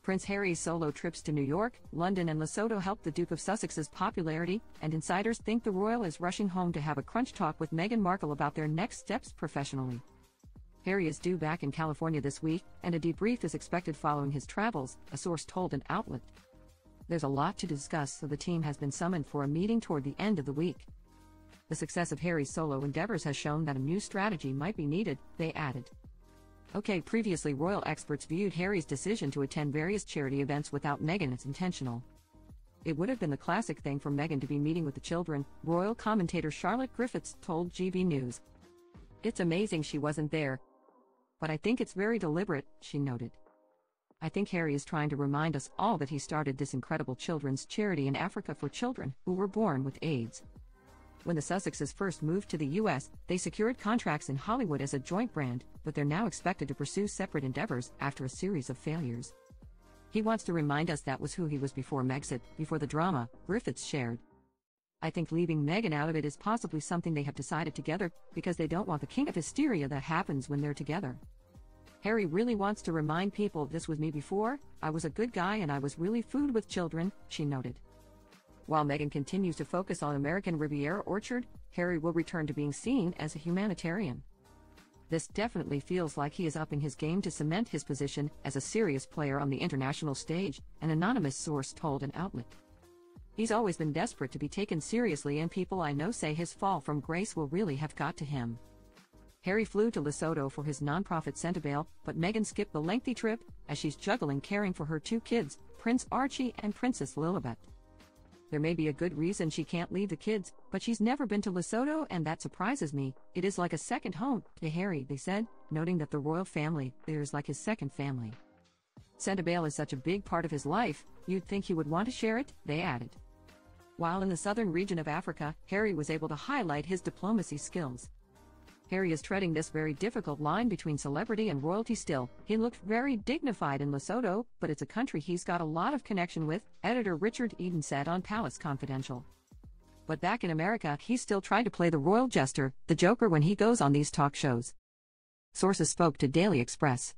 Prince Harry's solo trips to New York, London and Lesotho helped the Duke of Sussex's popularity, and insiders think the royal is rushing home to have a crunch talk with Meghan Markle about their next steps professionally. Harry is due back in California this week, and a debrief is expected following his travels, a source told an outlet. There's a lot to discuss, so the team has been summoned for a meeting toward the end of the week. The success of Harry's solo endeavors has shown that a new strategy might be needed, they added. Previously royal experts viewed Harry's decision to attend various charity events without Meghan as intentional. It would have been the classic thing for Meghan to be meeting with the children, royal commentator Charlotte Griffiths told GB News. It's amazing she wasn't there. But I think it's very deliberate, she noted. I think Harry is trying to remind us all that he started this incredible children's charity in Africa for children who were born with AIDS. When the Sussexes first moved to the US, they secured contracts in Hollywood as a joint brand, but they're now expected to pursue separate endeavors after a series of failures. He wants to remind us that was who he was before Megxit, before the drama, Griffiths shared. I think leaving Meghan out of it is possibly something they have decided together, because they don't want the king of hysteria that happens when they're together. Harry really wants to remind people this was me before, I was a good guy and I was really food with children, she noted. While Meghan continues to focus on American Riviera Orchard, Harry will return to being seen as a humanitarian. This definitely feels like he is upping his game to cement his position as a serious player on the international stage, an anonymous source told an outlet. He's always been desperate to be taken seriously, and people I know say his fall from grace will really have got to him. Harry flew to Lesotho for his nonprofit Centerville, but Meghan skipped the lengthy trip, as she's juggling caring for her two kids, Prince Archie and Princess Lilibet. There may be a good reason she can't leave the kids, but she's never been to Lesotho and that surprises me. It is like a second home to Harry, they said, noting that the royal family there is like his second family. Centerville is such a big part of his life, you'd think he would want to share it, they added. While in the southern region of Africa, Harry was able to highlight his diplomacy skills. Harry is treading this very difficult line between celebrity and royalty still. He looked very dignified in Lesotho, but it's a country he's got a lot of connection with, editor Richard Eden said on Palace Confidential. But back in America, he's still trying to play the royal jester, the Joker, when he goes on these talk shows. Sources spoke to Daily Express.